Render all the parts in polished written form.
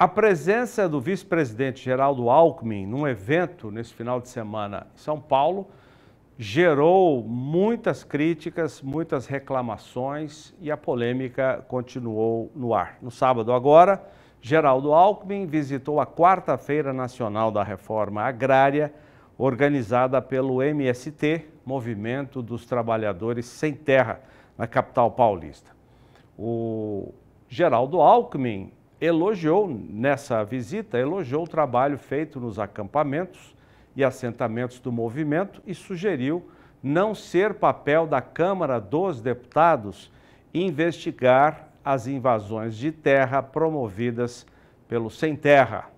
A presença do vice-presidente Geraldo Alckmin num evento nesse final de semana em São Paulo gerou muitas críticas, muitas reclamações e a polêmica continuou no ar. No sábado agora, Geraldo Alckmin visitou a Quarta-feira Nacional da Reforma Agrária, organizada pelo MST, Movimento dos Trabalhadores Sem Terra, na capital paulista. O Geraldo Alckmin elogiou o trabalho feito nos acampamentos e assentamentos do movimento e sugeriu não ser papel da Câmara dos Deputados investigar as invasões de terra promovidas pelo Sem Terra.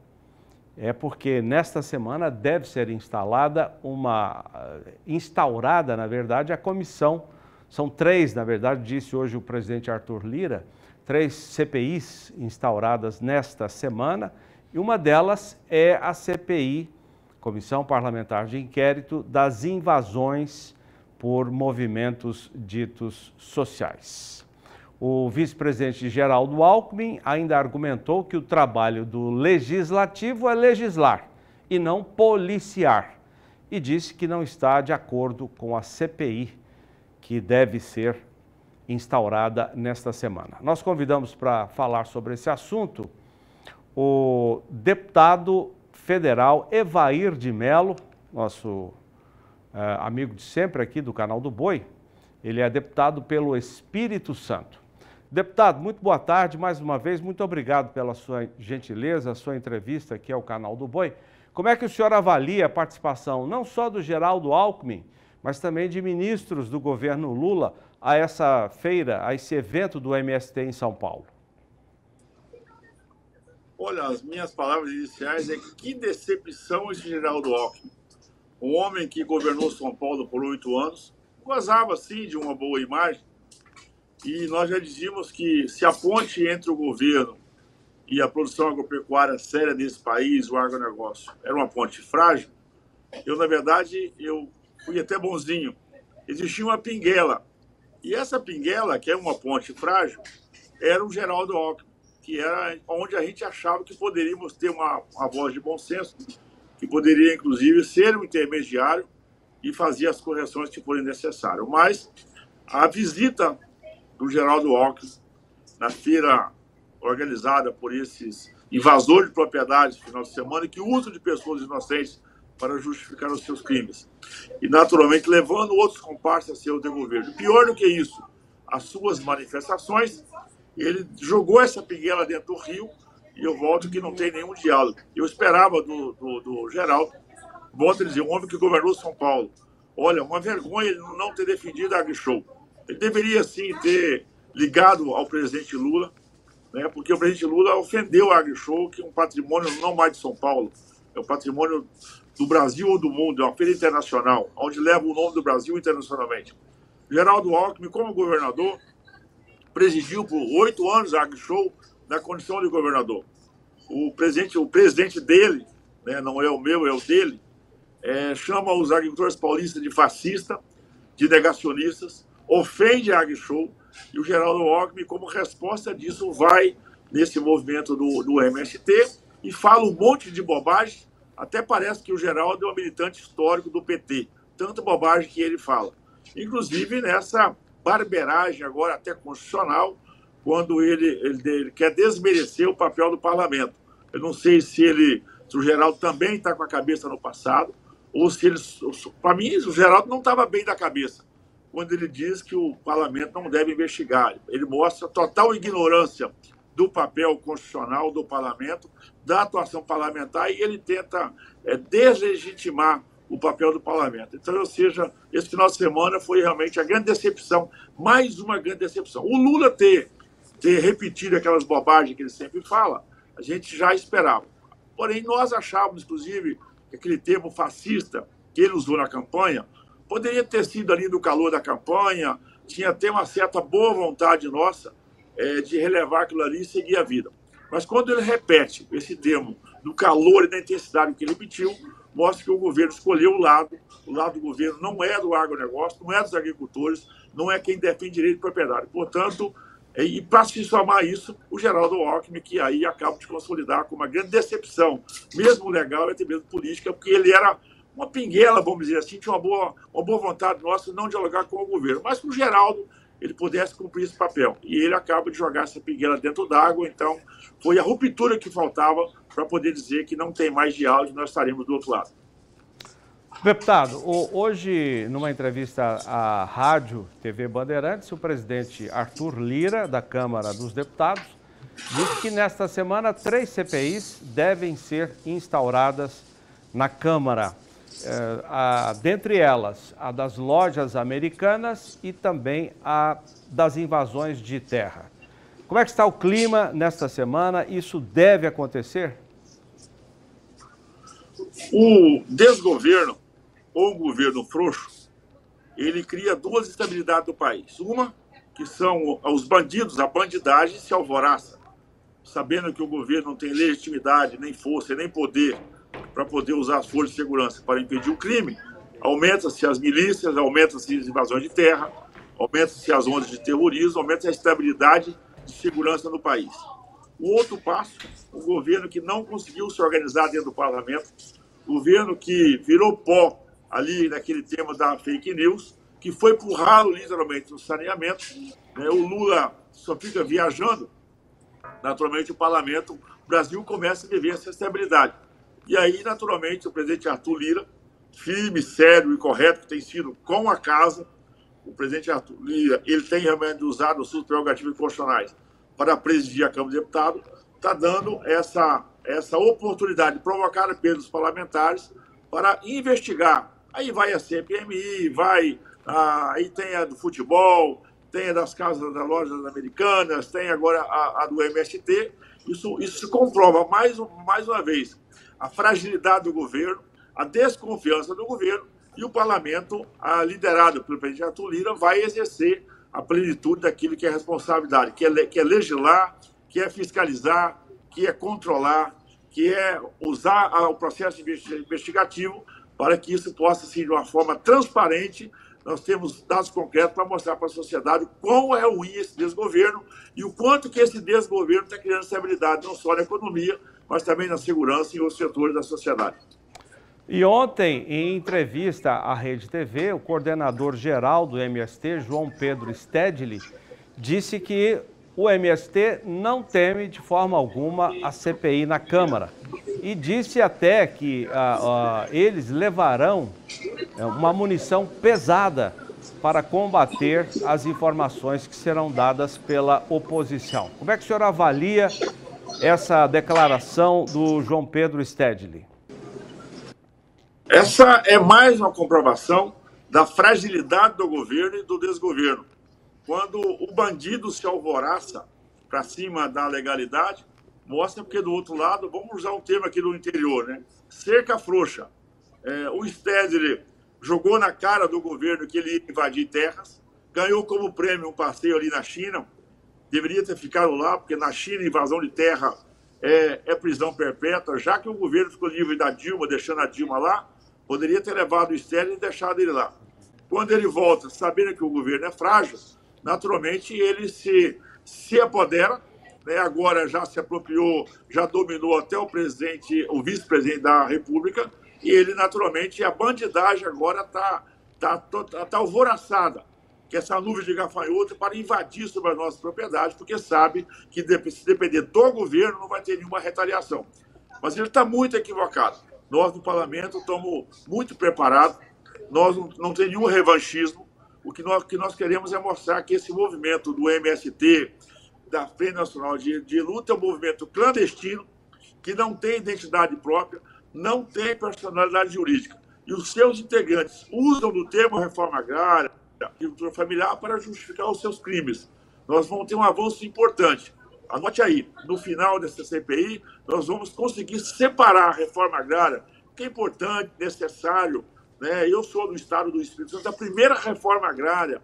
É porque nesta semana deve ser instaurada, na verdade, a comissão. São três, na verdade, disse hoje o presidente Arthur Lira, 3 CPIs instauradas nesta semana, e uma delas é a CPI, Comissão Parlamentar de Inquérito, das invasões por movimentos ditos sociais. O vice-presidente Geraldo Alckmin ainda argumentou que o trabalho do legislativo é legislar e não policiar, e disse que não está de acordo com a CPI, que deve ser instaurada nesta semana. Nós convidamos para falar sobre esse assunto o deputado federal Evair de Mello, nosso amigo de sempre aqui do Canal do Boi. Ele é deputado pelo Espírito Santo. Deputado, muito boa tarde, mais uma vez, muito obrigado pela sua gentileza, a sua entrevista aqui ao Canal do Boi. Como é que o senhor avalia a participação não só do Geraldo Alckmin, mas também de ministros do governo Lula a essa feira, a esse evento do MST em São Paulo? Olha, as minhas palavras iniciais é que decepção esse Geraldo Alckmin. Um homem que governou São Paulo por 8 anos, gozava sim de uma boa imagem, e nós já dizíamos que se a ponte entre o governo e a produção agropecuária séria desse país, o agronegócio, era uma ponte frágil, na verdade, fui até bonzinho. Existia uma pinguela. E essa pinguela, que é uma ponte frágil, era o Geraldo Alckmin, que era onde a gente achava que poderíamos ter uma voz de bom senso, que poderia, inclusive, ser um intermediário e fazer as correções que forem necessárias. Mas a visita do Geraldo Alckmin na feira organizada por esses invasores de propriedades no final de semana, que usam de pessoas inocentes para justificar os seus crimes. E, naturalmente, levando outros comparsas a seu de governo. Pior do que isso, as suas manifestações, ele jogou essa pinguela dentro do rio, e eu volto que não tem nenhum diálogo. Eu esperava do Geraldo, volto a dizer, um homem que governou São Paulo. Olha, uma vergonha ele não ter defendido a AgriShow. Ele deveria, sim, ter ligado ao presidente Lula, né, porque o presidente Lula ofendeu a AgriShow, que é um patrimônio não mais de São Paulo, é um patrimônio do Brasil ou do mundo, é uma feira internacional, onde leva o nome do Brasil internacionalmente. Geraldo Alckmin, como governador, presidiu por 8 anos a AgriShow na condição de governador. O presidente dele, né, não é o meu, é o dele, chama os agricultores paulistas de fascista, de negacionistas, ofende a AgriShow, e o Geraldo Alckmin, como resposta disso, vai nesse movimento do MST e fala um monte de bobagem. Até parece que o Geraldo é um militante histórico do PT. Tanta bobagem que ele fala. Inclusive nessa barberagem agora até constitucional, quando ele quer desmerecer o papel do parlamento. Eu não sei se o Geraldo também está com a cabeça no passado, ou se ele... Para mim, o Geraldo não estava bem da cabeça quando ele diz que o parlamento não deve investigar. Ele mostra total ignorância do papel constitucional do parlamento, da atuação parlamentar, e ele tenta deslegitimar o papel do parlamento. Então, ou seja, esse final de semana foi realmente a grande decepção, mais uma grande decepção. O Lula ter repetido aquelas bobagens que ele sempre fala, a gente já esperava. Porém, nós achávamos, inclusive, que aquele termo fascista que ele usou na campanha poderia ter sido ali no calor da campanha, tinha até uma certa boa vontade nossa de relevar aquilo ali e seguir a vida. Mas quando ele repete esse termo do calor e da intensidade que ele repetiu, mostra que o governo escolheu o lado do governo não é do agronegócio, não é dos agricultores, não é quem defende direito de propriedade. Portanto, E para se somar isso, o Geraldo Alckmin, que aí acaba de consolidar com uma grande decepção, mesmo legal e até mesmo política, porque ele era uma pinguela, vamos dizer assim, tinha uma boa vontade nossa de não dialogar com o governo, mas que o Geraldo ele pudesse cumprir esse papel. E ele acaba de jogar essa pinguela dentro d'água, então foi a ruptura que faltava para poder dizer que não tem mais diálogo e nós estaremos do outro lado. Deputado, hoje, numa entrevista à Rádio TV Bandeirantes, o presidente Arthur Lira, da Câmara dos Deputados, disse que nesta semana 3 CPIs devem ser instauradas na Câmara. Dentre elas, a das lojas americanas e também a das invasões de terra. Como é que está o clima nesta semana? Isso deve acontecer? O desgoverno ou governo frouxo, ele cria duas estabilidades do país. Uma, que são os bandidos, a bandidagem se alvoroça, sabendo que o governo não tem legitimidade, nem força, nem poder para poder usar as forças de segurança para impedir o crime. Aumenta-se as milícias, aumenta-se as invasões de terra, aumenta-se as ondas de terrorismo, aumenta-se a estabilidade de segurança no país. O outro passo, o governo que não conseguiu se organizar dentro do parlamento, o governo que virou pó ali naquele tema da fake news, que foi empurrado literalmente no saneamento, né? O Lula só fica viajando, naturalmente o parlamento, o Brasil começa a viver essa estabilidade. E aí, naturalmente, o presidente Arthur Lira, firme, sério e correto, que tem sido com a casa, o presidente Arthur Lira, ele tem realmente usado as suas prerrogativas constitucionais para presidir a Câmara dos Deputados, está dando essa oportunidade provocada pelos parlamentares para investigar. Aí vai a CPMI, aí tem a do futebol, tem a das casas das lojas americanas, tem agora a do MST. Isso se comprova mais uma vez a fragilidade do governo, a desconfiança do governo, e o parlamento, liderado pelo presidente Arthur Lira, vai exercer a plenitude daquilo que é responsabilidade, que é legislar, que é fiscalizar, que é controlar, que é usar o processo investigativo para que isso possa ser de uma forma transparente. Nós temos dados concretos para mostrar para a sociedade quão é ruim esse desgoverno e o quanto que esse desgoverno está criando estabilidade, não só na economia, mas também na segurança e em outros setores da sociedade. E ontem, em entrevista à Rede TV, o coordenador geral do MST, João Pedro Stedley, disse que o MST não teme de forma alguma a CPI na Câmara e disse até que eles levarão uma munição pesada para combater as informações que serão dadas pela oposição. Como é que o senhor avalia essa declaração do João Pedro Stedley? Essa é mais uma comprovação da fragilidade do governo e do desgoverno. Quando o bandido se alvoroça para cima da legalidade, mostra porque do outro lado, vamos usar um termo aqui do interior, né? Cerca frouxa. O Stedley jogou na cara do governo que ele ia invadir terras, ganhou como prêmio um passeio ali na China, deveria ter ficado lá, porque na China invasão de terra é prisão perpétua, já que o governo ficou livre da Dilma, deixando a Dilma lá, poderia ter levado o Stedley e deixado ele lá. Quando ele volta, sabendo que o governo é frágil, naturalmente ele se apodera, né? Agora já se apropriou, já dominou até o vice-presidente da República, e ele, naturalmente, a bandidagem agora está alvoroçada, que essa nuvem de gafanhoto para invadir sobre as nossas propriedades, porque sabe que se depender do governo não vai ter nenhuma retaliação. Mas ele está muito equivocado. Nós, no parlamento, estamos muito preparados, nós não temos nenhum revanchismo. O que nós queremos é mostrar que esse movimento do MST, da Frente Nacional de Luta, é um movimento clandestino, que não tem identidade própria, não tem personalidade jurídica. E os seus integrantes usam do termo reforma agrária, agricultura familiar, para justificar os seus crimes. Nós vamos ter um avanço importante. Anote aí, no final dessa CPI, nós vamos conseguir separar a reforma agrária, que é importante, necessário, né? Eu sou do estado do Espírito Santo, a primeira reforma agrária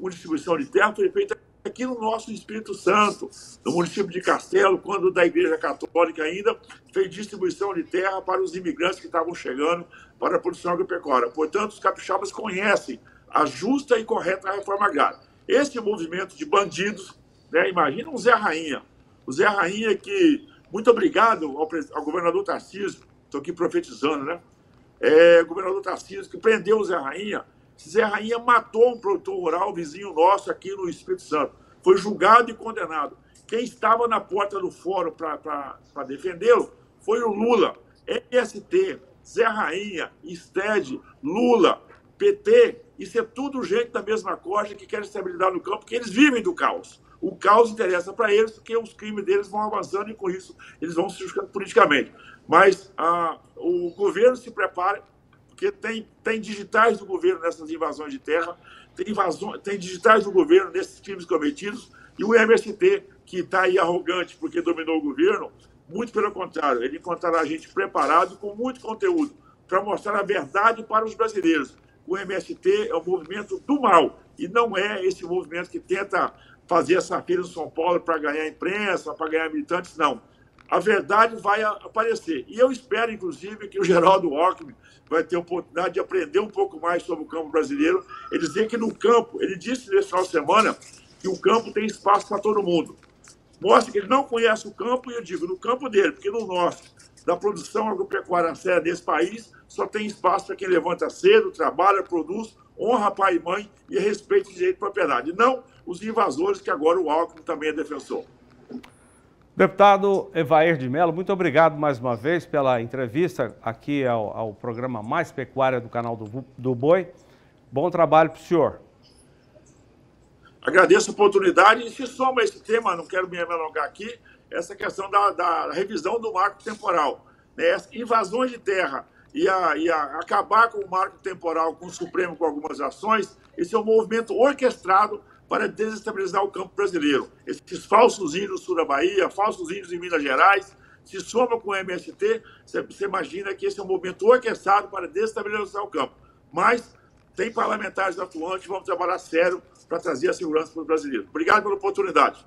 com distribuição de terra foi feita aqui no nosso Espírito Santo, no município de Castelo, quando da Igreja Católica ainda fez distribuição de terra para os imigrantes que estavam chegando para a produção agropecuária. Portanto, os capixabas conhecem a justa e correta reforma agrária. Esse movimento de bandidos, né? Imagina um Zé Rainha. O Zé Rainha que... Muito obrigado ao governador Tarcísio, estou aqui profetizando, né? O governador Tarcísio que prendeu o Zé Rainha. Esse Zé Rainha matou um produtor rural vizinho nosso aqui no Espírito Santo. Foi julgado e condenado. Quem estava na porta do fórum para defendê-lo foi o Lula. MST, Zé Rainha, STED, Lula, PT, isso é tudo gente da mesma corda que quer estabilidade no campo, porque eles vivem do caos. O caos interessa para eles, porque os crimes deles vão avançando e, com isso, eles vão se justificando politicamente. Mas o governo se prepara, porque tem digitais do governo nessas invasões de terra, tem digitais do governo nesses crimes cometidos, e o MST, que está aí arrogante porque dominou o governo, muito pelo contrário, ele encontrará a gente preparado com muito conteúdo para mostrar a verdade para os brasileiros. O MST é um movimento do mal, e não é esse movimento que tenta fazer essa feira em São Paulo para ganhar imprensa, para ganhar militantes, não. A verdade vai aparecer. E eu espero, inclusive, que o Geraldo Alckmin vai ter a oportunidade de aprender um pouco mais sobre o campo brasileiro. Ele dizia que no campo, ele disse nesse final de semana que o campo tem espaço para todo mundo. Mostra que ele não conhece o campo, e eu digo, no campo dele, porque no nosso, da produção agropecuária séria desse país, só tem espaço para quem levanta cedo, trabalha, produz, honra pai e mãe e respeita o direito de propriedade. Não os invasores, que agora o Alckmin também é defensor. Deputado Evair de Mello, muito obrigado mais uma vez pela entrevista aqui ao programa Mais Pecuária do canal do Boi. Bom trabalho para o senhor. Agradeço a oportunidade e se soma esse tema, não quero me alongar aqui, essa questão da revisão do marco temporal. Né? As invasões de terra e acabar com o marco temporal, com o Supremo, com algumas ações, esse é um movimento orquestrado para desestabilizar o campo brasileiro. Esses falsos índios do sul da Bahia, falsos índios em Minas Gerais, se soma com o MST, você imagina que esse é um movimento orquestrado para desestabilizar o campo. Mas tem parlamentares atuantes, vamos trabalhar sério para trazer a segurança para os brasileiros. Obrigado pela oportunidade.